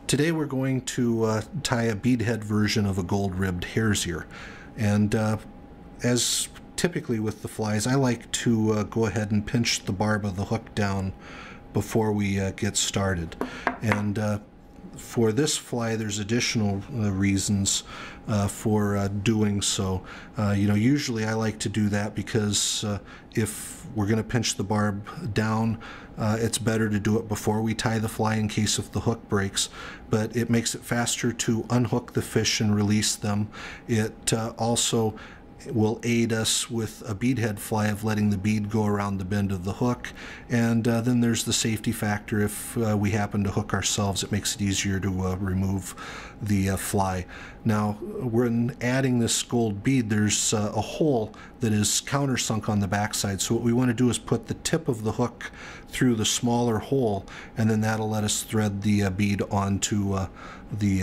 Today we're going to tie a bead head version of a gold-ribbed hare's ear. And as typically with the flies, I like to go ahead and pinch the barb of the hook down before we get started. And for this fly, there's additional reasons for doing so. Usually I like to do that because if we're going to pinch the barb down, it's better to do it before we tie the fly in case if the hook breaks, but it makes it faster to unhook the fish and release them. It also will aid us with a beadhead fly of letting the bead go around the bend of the hook, and then there's the safety factor. If we happen to hook ourselves, it makes it easier to remove the fly. Now, when adding this gold bead, there's a hole that is countersunk on the backside, so what we want to do is put the tip of the hook through the smaller hole, and then that'll let us thread the bead onto the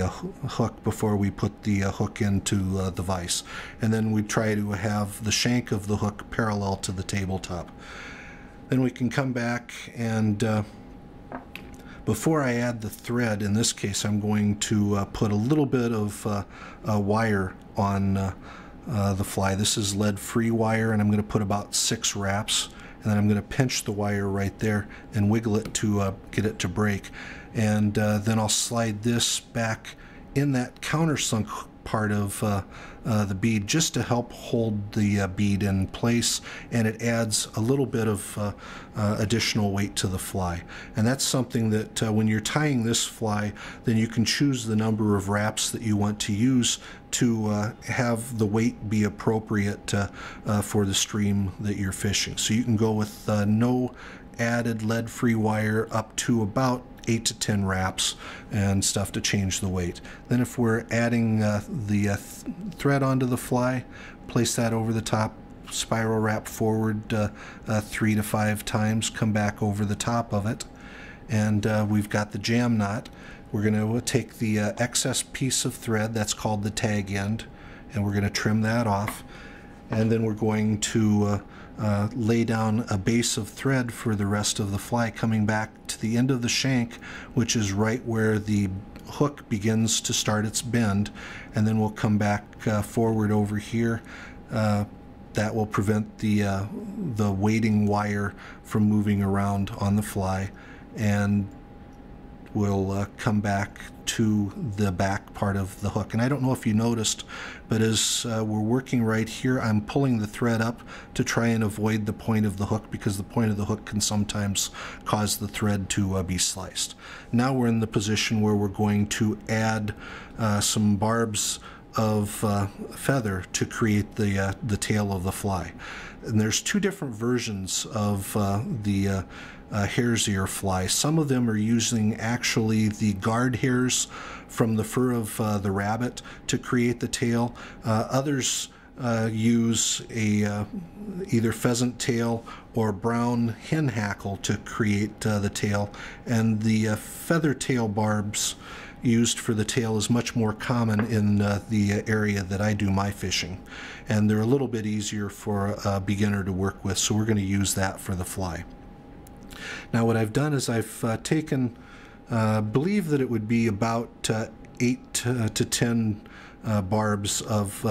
hook before we put the hook into the vise. And then we try to have the shank of the hook parallel to the tabletop. Then we can come back and before I add the thread, in this case I'm going to put a little bit of wire on the fly. This is lead-free wire, and I'm going to put about 6 wraps, and then I'm going to pinch the wire right there and wiggle it to get it to break. And then I'll slide this back in that countersunk part of the bead just to help hold the bead in place, and it adds a little bit of additional weight to the fly. And that's something that when you're tying this fly, then you can choose the number of wraps that you want to use to have the weight be appropriate for the stream that you're fishing. So you can go with no added lead-free wire up to about 8 to 10 wraps and stuff to change the weight. Then if we're adding the thread onto the fly, place that over the top, spiral wrap forward 3 to 5 times, come back over the top of it, and we've got the jam knot. We're going to take the excess piece of thread, that's called the tag end, and we're going to trim that off, and then we're going to lay down a base of thread for the rest of the fly, coming back to the end of the shank, which is right where the hook begins to start its bend, and then we'll come back forward over here. That will prevent the weighting wire from moving around on the fly, and we'll come back to the back part of the hook. And I don't know if you noticed, but as we're working right here, I'm pulling the thread up to try and avoid the point of the hook, because the point of the hook can sometimes cause the thread to be sliced. Now we're in the position where we're going to add some barbs of feather to create the tail of the fly. And there's 2 different versions of the hare's ear fly. Some of them are using actually the guard hairs from the fur of the rabbit to create the tail. Others use a either pheasant tail or brown hen hackle to create the tail, and the feather tail barbs used for the tail is much more common in the area that I do my fishing, and they're a little bit easier for a beginner to work with, so we're going to use that for the fly. Now what I've done is I've taken, believe that it would be about 8 to 10 barbs of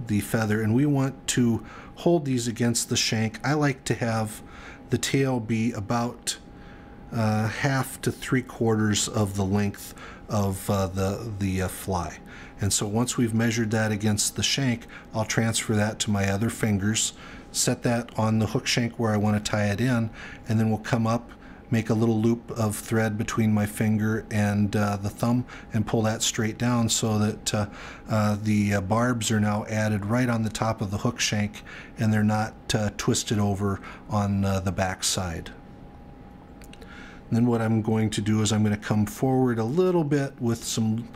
the feather, and we want to hold these against the shank. I like to have the tail be about 1/2 to 3/4 of the length of the fly. And so once we've measured that against the shank, I'll transfer that to my other fingers, set that on the hook shank where I want to tie it in, and then we'll come up, make a little loop of thread between my finger and the thumb, and pull that straight down so that the barbs are now added right on the top of the hook shank, and they're not twisted over on the back side. And then what I'm going to do is I'm going to come forward a little bit with some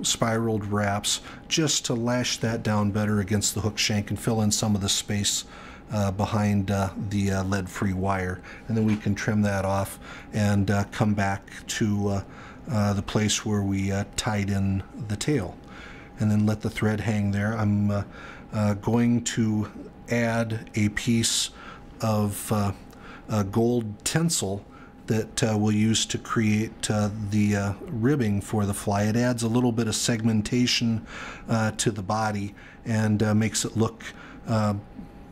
spiraled wraps just to lash that down better against the hook shank and fill in some of the space behind the lead-free wire. And then we can trim that off and come back to the place where we tied in the tail, and then let the thread hang there. I'm going to add a piece of gold tinsel that we'll use to create the ribbing for the fly. It adds a little bit of segmentation to the body and makes it look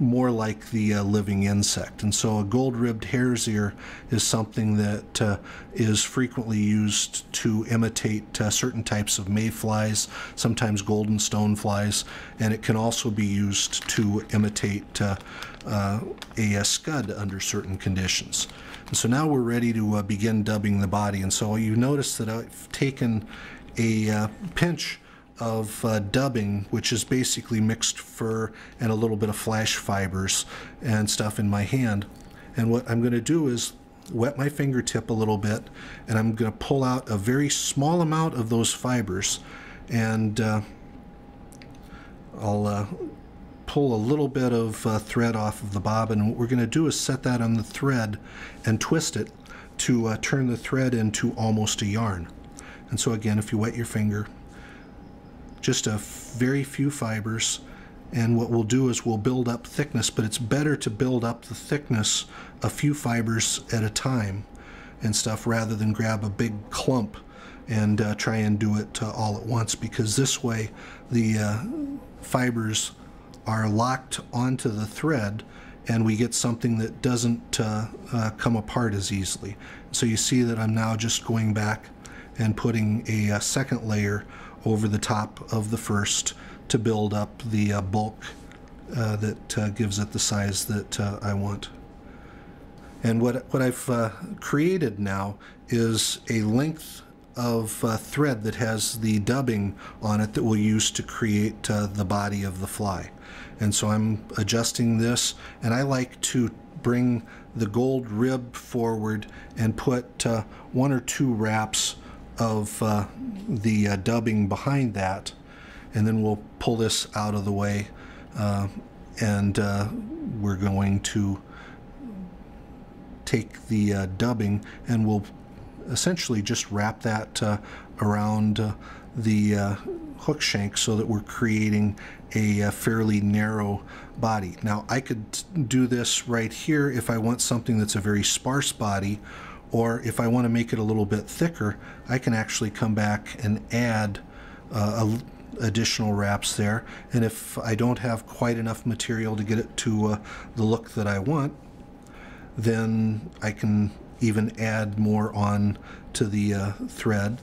more like the living insect. And so a gold-ribbed hare's ear is something that is frequently used to imitate certain types of mayflies, sometimes golden stoneflies, and it can also be used to imitate a scud under certain conditions. And so now we're ready to begin dubbing the body. And so you notice that I've taken a pinch of dubbing, which is basically mixed fur and a little bit of flash fibers and stuff in my hand. And what I'm going to do is wet my fingertip a little bit, and I'm going to pull out a very small amount of those fibers, and I'll pull a little bit of thread off of the bobbin. And what we're going to do is set that on the thread and twist it to turn the thread into almost a yarn. And so again, if you wet your finger, just a very few fibers, and what we'll do is we'll build up thickness, but it's better to build up the thickness a few fibers at a time and stuff rather than grab a big clump and try and do it all at once, because this way the fibers are locked onto the thread and we get something that doesn't come apart as easily. So you see that I'm now just going back and putting a second layer over the top of the first to build up the bulk that gives it the size that I want. And what I've created now is a length of thread that has the dubbing on it that we'll use to create the body of the fly. And so I'm adjusting this, and I like to bring the gold rib forward and put one or two wraps of the dubbing behind that, and then we'll pull this out of the way, and we're going to take the dubbing and we'll essentially just wrap that around the hook shank so that we're creating a fairly narrow body. Now I could do this right here if I want something that's a very sparse body, or if I want to make it a little bit thicker, I can actually come back and add additional wraps there. And if I don't have quite enough material to get it to the look that I want, then I can even add more on to the thread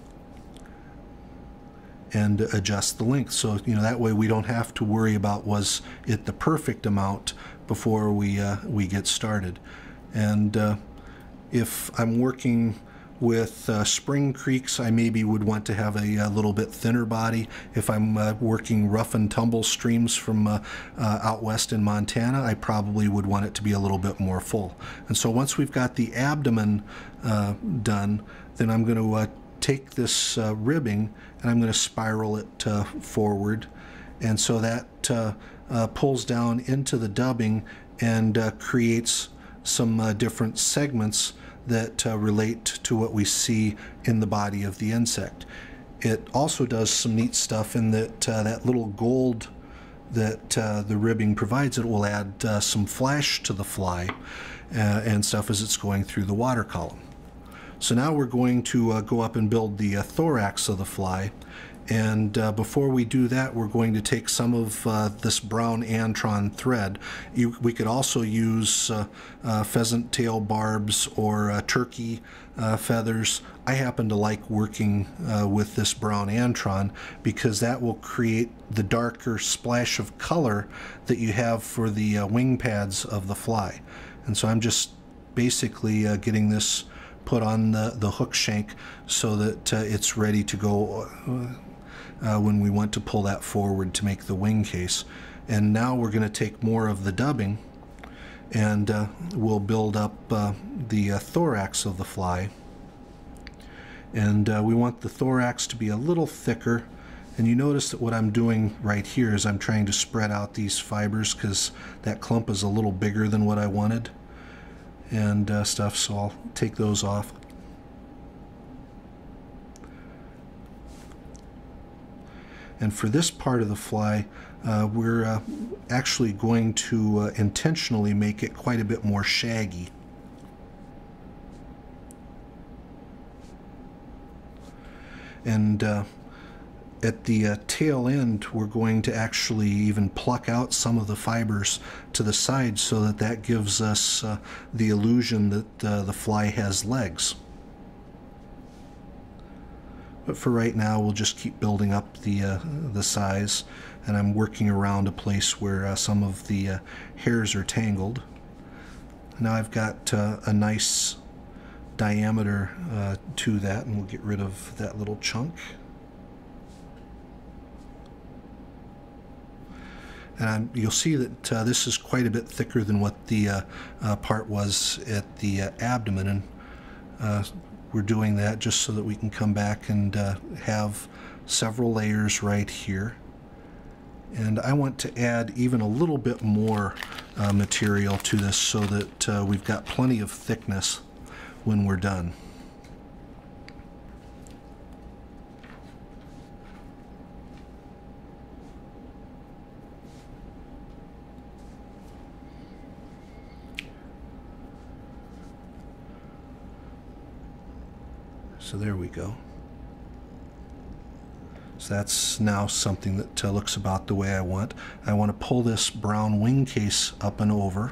and adjust the length. So that way we don't have to worry about was it the perfect amount before we get started. And if I'm working with spring creeks, I maybe would want to have a little bit thinner body. If I'm working rough and tumble streams from out west in Montana, I probably would want it to be a little bit more full. And so once we've got the abdomen done, then I'm going to take this ribbing and I'm going to spiral it forward. And so that pulls down into the dubbing and creates some different segments that relate to what we see in the body of the insect. It also does some neat stuff in that that little gold that the ribbing provides, it will add some flash to the fly and stuff as it's going through the water column. So now we're going to go up and build the thorax of the fly. And before we do that, we're going to take some of this brown antron thread. We could also use pheasant tail barbs or turkey feathers. I happen to like working with this brown antron because that will create the darker splash of color that you have for the wing pads of the fly. And so I'm just basically getting this put on the hook shank so that it's ready to go when we want to pull that forward to make the wing case. And now we're going to take more of the dubbing and we'll build up the thorax of the fly. And we want the thorax to be a little thicker. And you notice that what I'm doing right here is I'm trying to spread out these fibers because that clump is a little bigger than what I wanted and stuff, so I'll take those off. And for this part of the fly, we're actually going to intentionally make it quite a bit more shaggy. And at the tail end, we're going to actually even pluck out some of the fibers to the side so that that gives us the illusion that the fly has legs. But for right now, we'll just keep building up the size, and I'm working around a place where some of the hairs are tangled. Now I've got a nice diameter to that, and we'll get rid of that little chunk. And you'll see that this is quite a bit thicker than what the part was at the abdomen, and we're doing that just so that we can come back and have several layers right here. And I want to add even a little bit more material to this so that we've got plenty of thickness when we're done. So there we go. So that's now something that looks about the way I want. I want to pull this brown wing case up and over,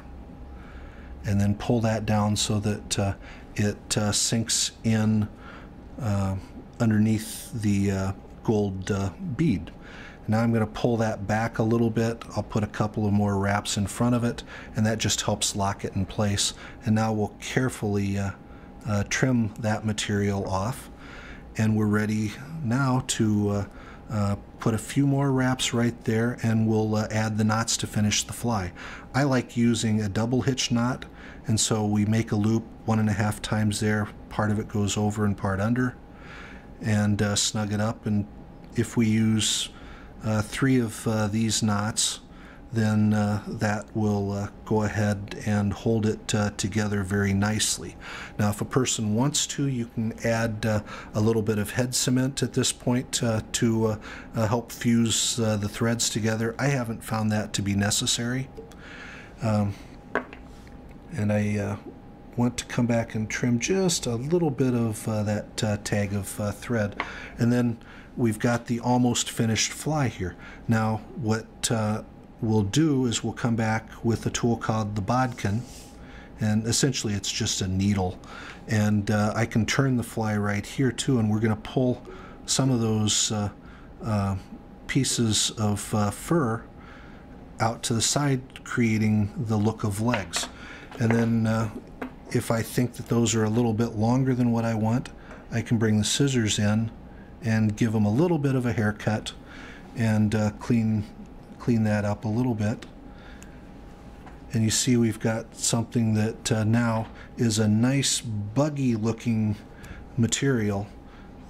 and then pull that down so that it sinks in underneath the gold bead. Now I'm going to pull that back a little bit. I'll put a couple of more wraps in front of it, and that just helps lock it in place. And now we'll carefully trim that material off, and we're ready now to put a few more wraps right there, and we'll add the knots to finish the fly. I like using a double hitch knot, and so we make a loop 1.5 times there. Part of it goes over and part under, and snug it up. And if we use 3 of these knots, then that will go ahead and hold it together very nicely. Now, if a person wants to, you can add a little bit of head cement at this point to help fuse the threads together. I haven't found that to be necessary. And I want to come back and trim just a little bit of that tag of thread. And then we've got the almost finished fly here. Now, what we'll do is we'll come back with a tool called the bodkin, and essentially it's just a needle, and I can turn the fly right here too, and we're going to pull some of those pieces of fur out to the side, creating the look of legs. And then if I think that those are a little bit longer than what I want, I can bring the scissors in and give them a little bit of a haircut and clean that up a little bit. And you see we've got something that now is a nice buggy looking material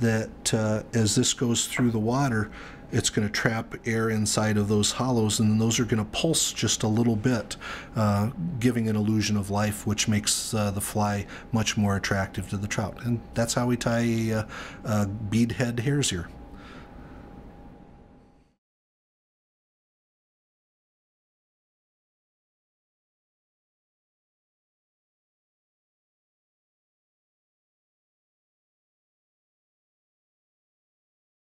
that as this goes through the water, it's going to trap air inside of those hollows, and then those are going to pulse just a little bit, giving an illusion of life, which makes the fly much more attractive to the trout. And that's how we tie bead head hares here.